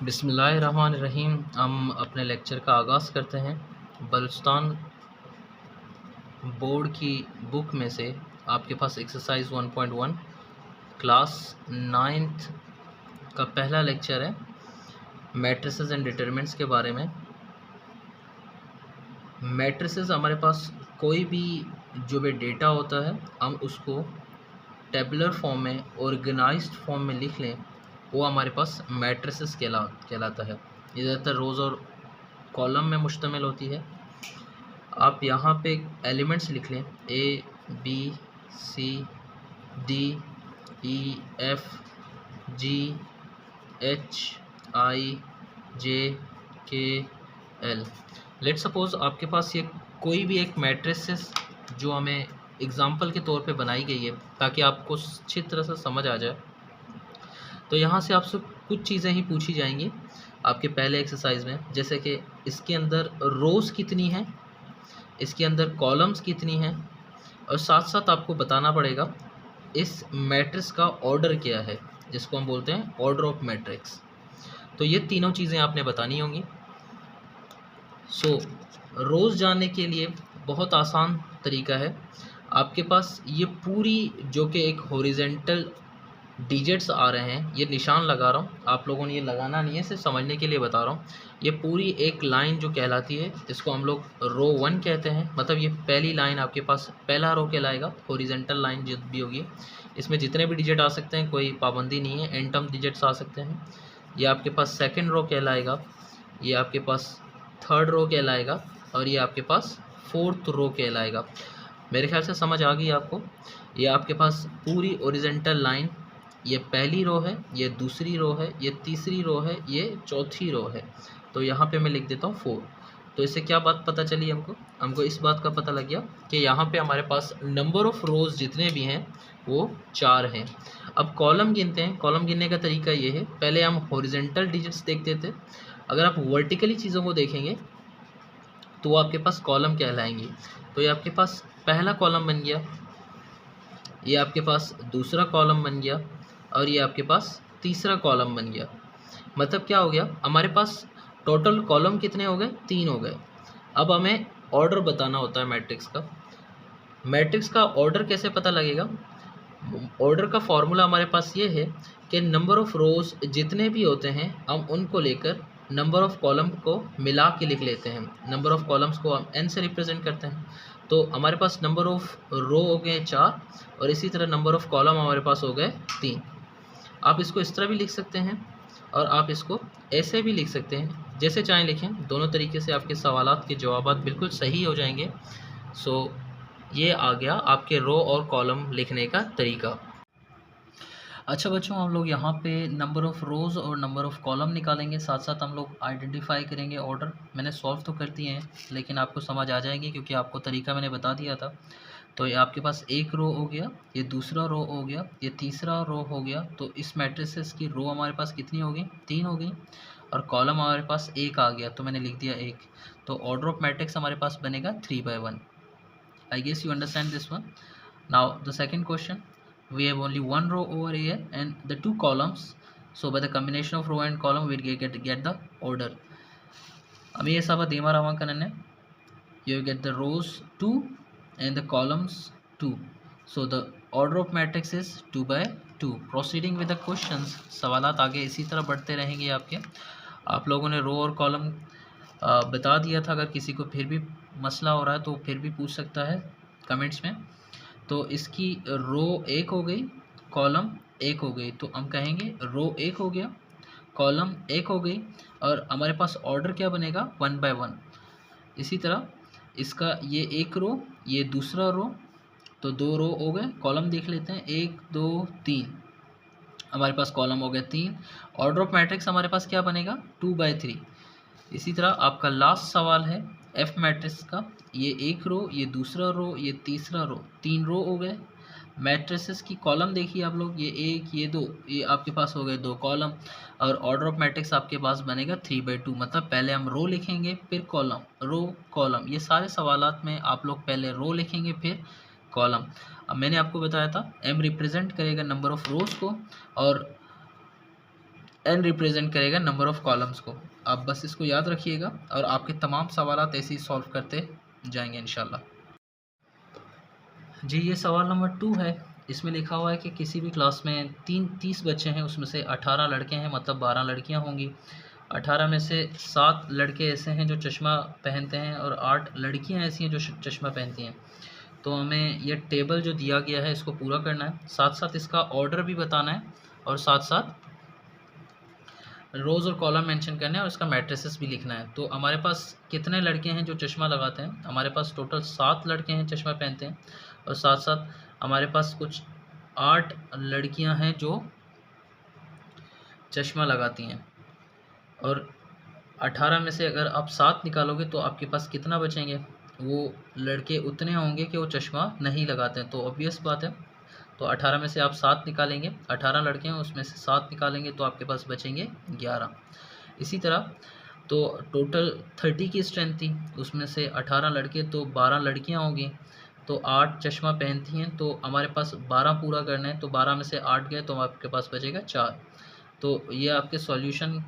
बिस्मिल्लाहिर्रहमानिर्रहीम। हम अपने लेक्चर का आगाज़ करते हैं। बलूचिस्तान बोर्ड की बुक में से आपके पास एक्सरसाइज 1.1 क्लास 9th का पहला लेक्चर है, मैट्रिसेस एंड डिटरमिनेंट्स के बारे में। मैट्रिसेस हमारे पास कोई भी जो भी डेटा होता है, हम उसको टेबुलर फॉर्म में, ऑर्गेनाइज्ड फॉर्म में लिख लें, वो हमारे पास मैट्रिसेस कहलाता है। ये ज़्यादातर रोज़ और कॉलम में मुश्तमिल होती है। आप यहाँ पे एलिमेंट्स लिख लें, A B C D E F G H I J K L. Let suppose आपके पास ये कोई भी एक मैट्रिसेस जो हमें एग्जाम्पल के तौर पे बनाई गई है ताकि आपको अच्छी तरह से समझ आ जाए। तो यहाँ से आपसे कुछ चीज़ें ही पूछी जाएंगी आपके पहले एक्सरसाइज में, जैसे कि इसके अंदर रोज़ कितनी हैं, इसके अंदर कॉलम्स कितनी हैं, और साथ साथ आपको बताना पड़ेगा इस मैट्रिक्स का ऑर्डर क्या है, जिसको हम बोलते हैं ऑर्डर ऑफ मैट्रिक्स। तो ये तीनों चीज़ें आपने बतानी होंगी। रोज़ जानने के लिए बहुत आसान तरीका है। आपके पास ये पूरी जो कि एक हॉरिजेंटल डिजिट्स आ रहे हैं, ये निशान लगा रहा हूँ, आप लोगों ने ये लगाना नहीं है, सिर्फ समझने के लिए बता रहा हूँ। ये पूरी एक लाइन जो कहलाती है, इसको हम लोग रो 1 कहते हैं। मतलब ये पहली लाइन आपके पास पहला रो कहलाएगा। हॉरिजेंटल लाइन जो भी होगी, इसमें जितने भी डिजिट आ सकते हैं, कोई पाबंदी नहीं है, एंटम डिजिट्स आ सकते हैं। ये आपके पास सेकेंड रो कहलाएगा, ये आपके पास थर्ड रो कहलाएगा, और ये आपके पास फोर्थ रो कहलाएगा। मेरे ख्याल से समझ आ गई आपको। ये आपके पास पूरी ओरिजेंटल लाइन, ये पहली रो है, ये दूसरी रो है, ये तीसरी रो है, ये चौथी रो है। तो यहाँ पे मैं लिख देता हूँ 4। तो इससे क्या बात पता चली हमको इस बात का पता लग गया कि यहाँ पे हमारे पास नंबर ऑफ़ रोज़ जितने भी हैं वो 4 हैं। अब कॉलम गिनते हैं। कॉलम गिनने का तरीका ये है, पहले हम हॉरिजेंटल डिजिट्स देखते थे। अगर आप वर्टिकली चीज़ों को देखेंगे तो आपके पास कॉलम कहलाएंगी। तो ये आपके पास पहला कॉलम बन गया, ये आपके पास दूसरा कॉलम बन गया, और ये आपके पास तीसरा कॉलम बन गया। मतलब क्या हो गया, हमारे पास टोटल कॉलम कितने हो गए, 3 हो गए। अब हमें ऑर्डर बताना होता है मैट्रिक्स का। मैट्रिक्स का ऑर्डर कैसे पता लगेगा? ऑर्डर का फॉर्मूला हमारे पास ये है कि नंबर ऑफ़ रोज़ जितने भी होते हैं, हम उनको लेकर नंबर ऑफ़ कॉलम को मिला के लिख लेते हैं। नंबर ऑफ़ कॉलम्स को हम n से रिप्रेजेंट करते हैं। तो हमारे पास नंबर ऑफ़ रो हो गए 4, और इसी तरह नंबर ऑफ़ कॉलम हमारे पास हो गए 3। आप इसको इस तरह भी लिख सकते हैं, और आप इसको ऐसे भी लिख सकते हैं, जैसे चाहें लिखें। दोनों तरीके से आपके सवालात के जवाबात बिल्कुल सही हो जाएंगे। ये आ गया आपके रो और कॉलम लिखने का तरीका। अच्छा बच्चों, हम लोग यहाँ पे नंबर ऑफ़ रोज़ और नंबर ऑफ़ कॉलम निकालेंगे, साथ साथ हम लोग आइडेंटिफाई करेंगे ऑर्डर। मैंने सॉल्व तो कर दिए हैं, लेकिन आपको समझ आ जाएंगे क्योंकि आपको तरीका मैंने बता दिया था। तो ये आपके पास एक रो हो गया, ये दूसरा रो हो गया, ये तीसरा रो हो गया। तो इस मैट्रिसेस की रो हमारे पास कितनी हो गई, 3 हो गई, और कॉलम हमारे पास 1 आ गया, तो मैंने लिख दिया 1। तो ऑर्डर ऑफ मैट्रिक्स हमारे पास बनेगा 3/1। I guess you understand this one. Now the second question, we have only one row over here and the 2 columns. So by the combination of row and column we get the order. अभी ये सब धीमा रवांकन है. You get the rows 2 and the columns 2. So the order of matrix is 2/2. Proceeding with the questions. सवालात आगे इसी तरह बढ़ते रहेंगे आपके। आप लोगों ने रो और कॉलम बता दिया था। अगर किसी को फिर भी मसला हो रहा है तो फिर भी पूछ सकता है कमेंट्स में। तो इसकी रो 1 हो गई, कॉलम 1 हो गई, तो हम कहेंगे रो 1 हो गया, कॉलम 1 हो गई, और हमारे पास ऑर्डर क्या बनेगा, 1/1। इसी तरह इसका ये एक रो, ये दूसरा रो, तो 2 रो हो गए। कॉलम देख लेते हैं, 1 2 3, हमारे पास कॉलम हो गए 3। ऑर्डर ऑफ मैट्रिक्स हमारे पास क्या बनेगा, 2/3। इसी तरह आपका लास्ट सवाल है एफ मैट्रिक्स का। ये एक रो, ये दूसरा रो, ये तीसरा रो, 3 रो हो गए। मैट्रिसेस की कॉलम देखिए आप लोग, ये 1 ये 2, ये आपके पास हो गए 2 कॉलम, और ऑर्डर ऑफ मैट्रिक्स आपके पास बनेगा 3/2। मतलब पहले हम रो लिखेंगे फिर कॉलम, रो कॉलम। ये सारे सवालात में आप लोग पहले रो लिखेंगे फिर कॉलम। अब मैंने आपको बताया था एम रिप्रेजेंट करेगा नंबर ऑफ़ रोज़ को, और n रिप्रेजेंट करेगा नंबर ऑफ़ कॉलम्स को। आप बस इसको याद रखिएगा और आपके तमाम सवालात ऐसे ही सॉल्व करते जाएंगे इंशाल्लाह। जी, ये सवाल नंबर 2 है। इसमें लिखा हुआ है कि किसी भी क्लास में 30 बच्चे हैं, उसमें से 18 लड़के हैं, मतलब 12 लड़कियां होंगी। 18 में से 7 लड़के ऐसे हैं जो चश्मा पहनते हैं और 8 लड़कियां ऐसी हैं जो चश्मा पहनती हैं। तो हमें ये टेबल जो दिया गया है इसको पूरा करना है, साथ साथ इसका ऑर्डर भी बताना है और साथ साथ रोज़ और कॉलम मेंशन करना है और इसका मैट्रिसेस भी लिखना है। तो हमारे पास कितने लड़के हैं जो चश्मा लगाते हैं? हमारे पास टोटल 7 लड़के हैं चश्मा पहनते हैं और साथ साथ हमारे पास कुछ 8 लड़कियां हैं जो चश्मा लगाती हैं। और 18 में से अगर आप 7 निकालोगे तो आपके पास कितना बचेंगे? वो लड़के उतने होंगे कि वो चश्मा नहीं लगाते हैं। तो ऑब्वियस बात है, तो 18 में से आप 7 निकालेंगे, 18 लड़के हैं उसमें से 7 निकालेंगे तो आपके पास बचेंगे 11। इसी तरह तो टोटल 30 की स्ट्रेंथ थी, उसमें से 18 लड़के तो 12 लड़कियां होंगी, तो 8 चश्मा पहनती हैं, तो हमारे पास 12 पूरा करना है। तो 12 में से 8 गए तो आपके पास बचेगा 4। तो ये आपके सॉल्यूशन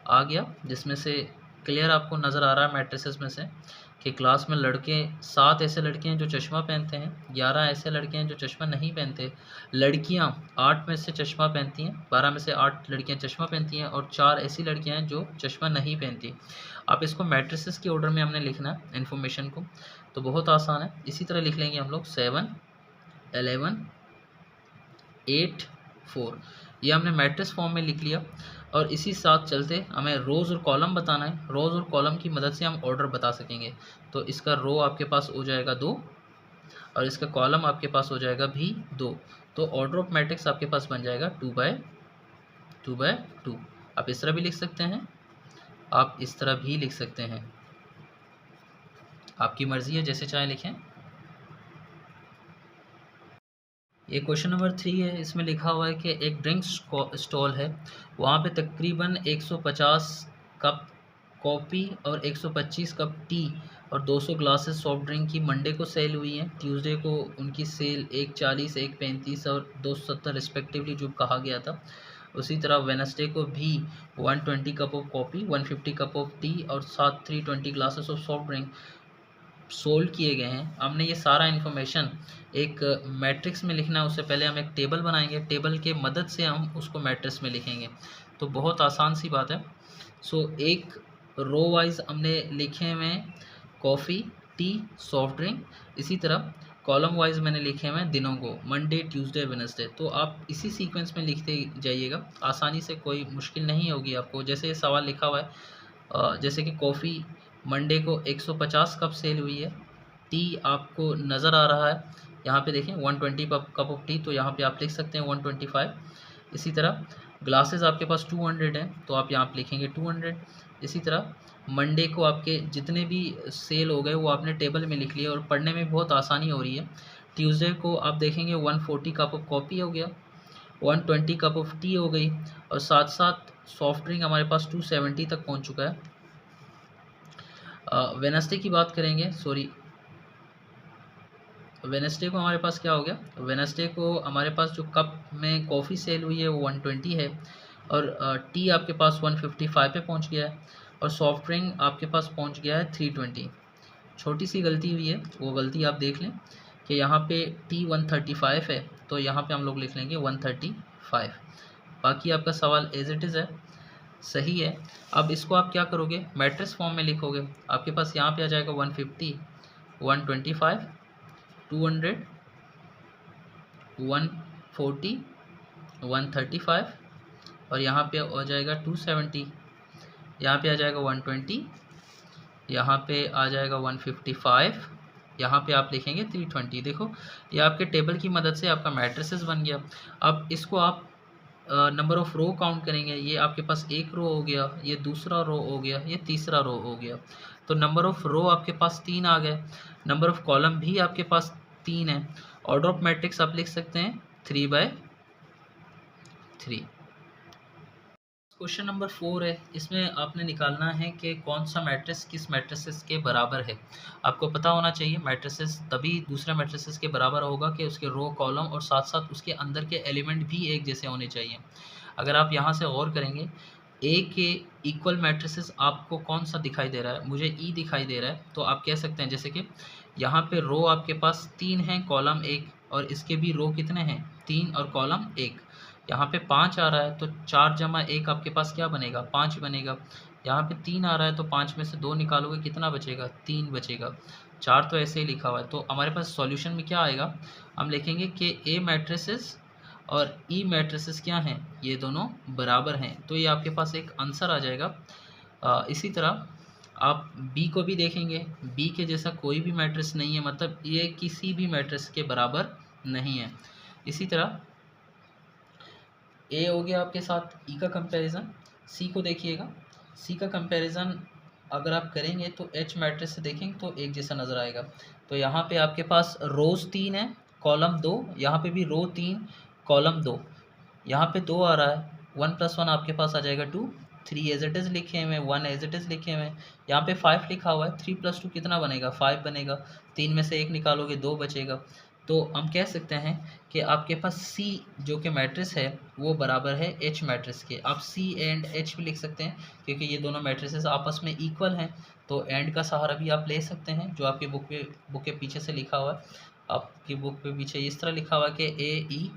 आ गया, जिसमें से क्लियर आपको नज़र आ रहा है मैट्रिसेस में से कि क्लास में लड़के 7 ऐसे लड़के हैं जो चश्मा पहनते हैं, 11 ऐसे लड़के हैं जो चश्मा नहीं पहनते, लड़कियां 8 में से चश्मा पहनती हैं, 12 में से 8 लड़कियां चश्मा पहनती हैं और 4 ऐसी लड़कियां हैं जो चश्मा नहीं पहनती। आप इसको मैट्रिसेस के ऑर्डर में हमने लिखना है इन्फॉर्मेशन को, तो बहुत आसान है। इसी तरह लिख लेंगे हम लोग 7, 11, 8, 4, ये हमने मैट्रिक्स फॉर्म में लिख लिया। और इसी साथ चलते हमें रोज़ और कॉलम बताना है। रोज़ और कॉलम की मदद से हम ऑर्डर बता सकेंगे। तो इसका रो आपके पास हो जाएगा 2 और इसका कॉलम आपके पास हो जाएगा भी 2। तो ऑर्डर ऑफ मैट्रिक्स आपके पास बन जाएगा 2/2। आप इस तरह भी लिख सकते हैं, आप इस तरह भी लिख सकते हैं, आपकी मर्ज़ी है, जैसे चाहे लिखें। ये क्वेश्चन नंबर 3 है। इसमें लिखा हुआ है कि एक ड्रिंक स्टॉल है, वहाँ पे तकरीबन 150 कप कॉफ़ी और 125 कप टी और 200 ग्लासेस सॉफ्ट ड्रिंक की मंडे को सेल हुई हैं। ट्यूसडे को उनकी सेल 140, 135 और 270 रिस्पेक्टिवली जो कहा गया था। उसी तरह वेनसडे को भी 120 cup of coffee, 150 cup of T और साथ 320 glasses of soft drink sold किए गए हैं। हमने ये सारा इन्फॉर्मेशन एक मैट्रिक्स में लिखना है। उससे पहले हम एक टेबल बनाएंगे, टेबल के मदद से हम उसको मैट्रिक्स में लिखेंगे। तो बहुत आसान सी बात है। सो एक रो वाइज हमने लिखे हुए हैं कॉफ़ी, टी, सॉफ्ट ड्रिंक। इसी तरह कॉलम वाइज मैंने लिखे हुए हैं दिनों को, मंडे, ट्यूसडे, वेडनेसडे। तो आप इसी सीक्वेंस में लिखते जाइएगा, आसानी से, कोई मुश्किल नहीं होगी आपको। जैसे ये सवाल लिखा हुआ है, जैसे कि कॉफ़ी मंडे को 150 कप सेल हुई है, टी आपको नज़र आ रहा है यहाँ पे देखें 120 कप ऑफ टी, तो यहाँ पे आप लिख सकते हैं 125। इसी तरह ग्लासेस आपके पास 200 हैं, तो आप यहाँ पे लिखेंगे 200। इसी तरह मंडे को आपके जितने भी सेल हो गए वो आपने टेबल में लिख लिया और पढ़ने में बहुत आसानी हो रही है। ट्यूसडे को आप देखेंगे 140 कप ऑफ कॉफ़ी हो गया, 120 कप ऑफ टी हो गई और साथ साथ सॉफ्ट ड्रिंक हमारे पास 270 तक पहुँच चुका है। वेडनेसडे की बात करेंगे, सॉरी, वेडनेसडे को हमारे पास क्या हो गया, वेडनेसडे को हमारे पास जो कप में कॉफ़ी सेल हुई है वो 120 है और टी आपके पास 155 पे पहुंच गया है और सॉफ्ट ड्रिंक आपके पास पहुंच गया है 320। छोटी सी गलती हुई है, वो गलती आप देख लें कि यहाँ पे टी 135 है, तो यहाँ पे हम लोग लिख लेंगे 135। बाकी आपका सवाल एज इट इज़ है, सही है। अब इसको आप क्या करोगे, मैट्रिक्स फॉर्म में लिखोगे। आपके पास यहाँ पे आ जाएगा 150, 125, 200, 140, 135 और यहाँ पे हो जाएगा 270, यहाँ पे आ जाएगा 120, यहाँ पे आ जाएगा 155, यहाँ पे आप लिखेंगे 320। देखो ये आपके टेबल की मदद से आपका मैट्रिसेस बन गया। अब इसको आप नंबर ऑफ़ रो काउंट करेंगे। ये आपके पास एक रो हो गया, ये दूसरा रो हो गया, ये तीसरा रो हो गया। तो नंबर ऑफ़ रो आपके पास 3 आ गए, नंबर ऑफ़ कॉलम भी आपके पास 3 है। ऑर्डर ऑफ मैट्रिक्स आप लिख सकते हैं 3/3। क्वेश्चन नंबर 4 है। इसमें आपने निकालना है कि कौन सा मैट्रिक्स किस मैट्रिसेस के बराबर है। आपको पता होना चाहिए मैट्रिसेस तभी दूसरे मैट्रिसेस के बराबर होगा कि उसके रो, कॉलम और साथ साथ उसके अंदर के एलिमेंट भी एक जैसे होने चाहिए। अगर आप यहाँ से गौर करेंगे, ए के इक्वल मैट्रिसेस आपको कौन सा दिखाई दे रहा है? मुझे ई दिखाई दे रहा है। तो आप कह सकते हैं जैसे कि यहाँ पे रो आपके पास 3 हैं, कॉलम 1, और इसके भी रो कितने हैं? 3 और कॉलम 1। यहाँ पे 5 आ रहा है तो 4 जमा 1 आपके पास क्या बनेगा? 5 बनेगा। यहाँ पे 3 आ रहा है तो 5 में से 2 निकालोगे, कितना बचेगा? 3 बचेगा। 4 तो ऐसे ही लिखा हुआ है। तो हमारे पास सॉल्यूशन में क्या आएगा? हम लिखेंगे कि ए मैट्रिसेस और ई मैट्रिसेस क्या हैं? ये दोनों बराबर हैं। तो ये आपके पास एक आंसर आ जाएगा। इसी तरह आप बी को भी देखेंगे, बी के जैसा कोई भी मैट्रिक्स नहीं है, मतलब ये किसी भी मैट्रिक्स के बराबर नहीं है। इसी तरह ए हो गया आपके साथ, ई का कंपैरिजन। सी को देखिएगा, सी का कंपैरिजन अगर आप करेंगे तो एच मैट्रिक्स से देखेंगे तो एक जैसा नज़र आएगा। तो यहाँ पे आपके पास रोज़ 3 है, कॉलम 2, यहाँ पे भी रो 3, कॉलम 2, यहाँ पे 2 आ रहा है, 1 + 1 आपके पास आ जाएगा 2, 3 एज इट इज़ लिखे हुए, 1 एज इट इज़ लिखे हुए, यहाँ पे 5 लिखा हुआ है, 3 + 2 कितना बनेगा? 5 बनेगा। 3 में से 1 निकालोगे, 2 बचेगा। तो हम कह सकते हैं कि आपके पास सी जो कि मैट्रिक्स है वो बराबर है एच मैट्रिक्स के। आप सी एंड एच भी लिख सकते हैं क्योंकि ये दोनों मैट्रिसेस आपस में इक्वल हैं। तो एंड का सहारा भी आप ले सकते हैं, जो आपकी बुक के पीछे से लिखा हुआ है। आपकी बुक पे पीछे इस तरह लिखा हुआ है कि ए ई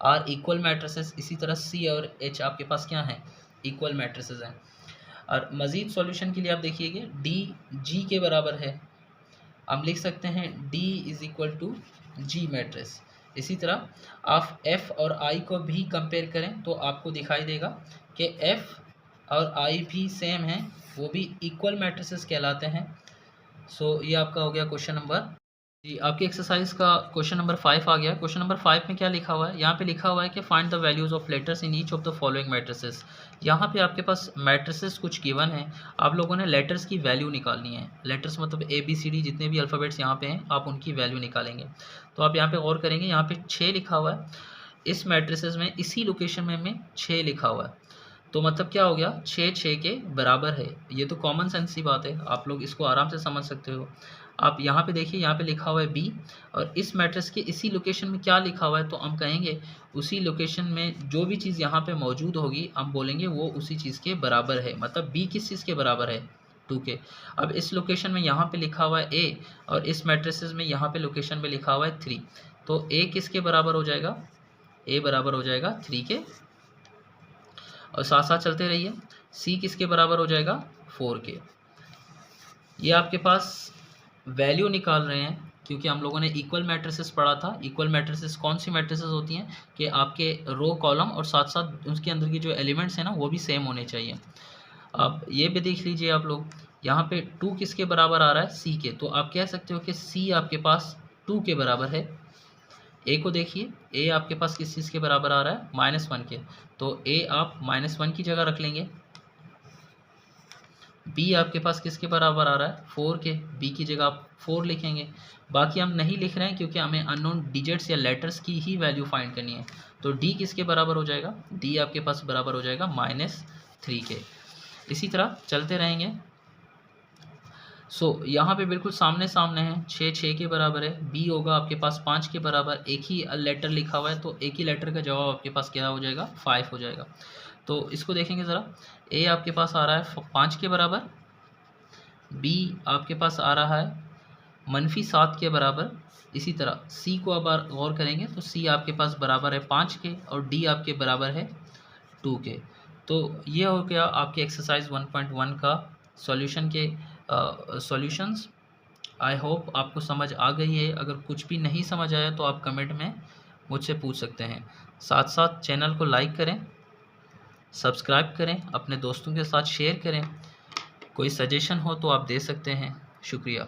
आर इक्वल मैट्रिसेस। इसी तरह सी और एच आपके पास क्या हैं? इक्वल मैट्रिसेस हैं। और मज़ीद सॉल्यूशन के लिए आप देखिएगा, डी जी के बराबर है, हम लिख सकते हैं डी = जी मैट्रिक्स। इसी तरह आप एफ़ और आई को भी कंपेयर करें तो आपको दिखाई देगा कि एफ़ और आई भी सेम हैं, वो भी इक्वल मैट्रिसेस कहलाते हैं। सो ये आपका हो गया क्वेश्चन नंबर जी। आपकी एक्सरसाइज का क्वेश्चन नंबर 5 आ गया। क्वेश्चन नंबर 5 में क्या लिखा हुआ है? यहाँ पे लिखा हुआ है कि find the values of letters in each of the following matrices. यहाँ पे आपके पास मैट्रिसेस कुछ गिवन है, आप लोगों ने लेटर्स की वैल्यू निकालनी है। लेटर्स मतलब ABCD जितने भी अल्फ़ाबेट्स यहाँ पे हैं, आप उनकी वैल्यू निकालेंगे। तो आप यहाँ पे गौर करेंगे, यहाँ पे 6 लिखा हुआ है, इस मैट्रिसेस में इसी लोकेशन में 6 लिखा हुआ है। तो मतलब क्या हो गया? 6 के बराबर है। ये तो कॉमन सेंस की बात है, आप लोग इसको आराम से समझ सकते हो। आप यहाँ पे देखिए, यहाँ पे लिखा हुआ है बी, और इस मैट्रिक्स के इसी लोकेशन में क्या लिखा हुआ है? तो हम कहेंगे उसी लोकेशन में जो भी चीज़ यहाँ पे मौजूद होगी, हम बोलेंगे वो उसी चीज़ के बराबर है। मतलब बी किस चीज़ के बराबर है? 2 के। अब इस लोकेशन में यहाँ पे लिखा हुआ है ए, और इस मैट्रिसेस में यहाँ पे लोकेशन में लिखा हुआ है 3। तो ए किसके बराबर हो जाएगा? ए बराबर हो जाएगा 3 के। और साथ साथ चलते रहिए, सी किसके बराबर हो जाएगा? 4 के। ये आपके पास वैल्यू निकाल रहे हैं क्योंकि हम लोगों ने इक्वल मैट्रिसेस पढ़ा था। इक्वल मैट्रिसेस कौन सी मैट्रिसेस होती हैं कि आपके रो कॉलम और साथ साथ उसके अंदर की जो एलिमेंट्स हैं ना, वो भी सेम होने चाहिए। अब ये भी देख लीजिए आप लोग, यहाँ पे 2 किसके बराबर आ रहा है? सी के। तो आप कह सकते हो कि सी आपके पास 2 के बराबर है। ए को देखिए, ए आपके पास किस चीज़ के बराबर आ रहा है? -1 के। तो ए आप -1 की जगह रख लेंगे। बी आपके पास किसके बराबर आ रहा है? 4 के। बी की जगह आप 4 लिखेंगे। बाकी हम नहीं लिख रहे हैं क्योंकि हमें अननोन डिजिट्स या लेटर्स की ही वैल्यू फाइंड करनी है। तो डी किसके बराबर हो जाएगा? डी आपके पास बराबर हो जाएगा -3 के। इसी तरह चलते रहेंगे। यहाँ पे बिल्कुल सामने सामने है, 6 के बराबर है। बी होगा आपके पास 5 के बराबर, एक ही लेटर लिखा हुआ है तो एक ही लेटर का जवाब आपके पास क्या हो जाएगा? 5 हो जाएगा। तो इसको देखेंगे ज़रा, ए आपके पास आ रहा है 5 के बराबर, बी आपके पास आ रहा है -7 के बराबर। इसी तरह सी को अब गौर करेंगे तो सी आपके पास बराबर है 5 के, और डी आपके बराबर है 2 के। तो ये हो गया आपके एक्सरसाइज 1.1 का सॉल्यूशन के सॉल्यूशंस। आई होप आपको समझ आ गई है। अगर कुछ भी नहीं समझ आया तो आप कमेंट में मुझसे पूछ सकते हैं। साथ साथ चैनल को लाइक करें, सब्सक्राइब करें, अपने दोस्तों के साथ शेयर करें। कोई सजेशन हो तो आप दे सकते हैं। शुक्रिया।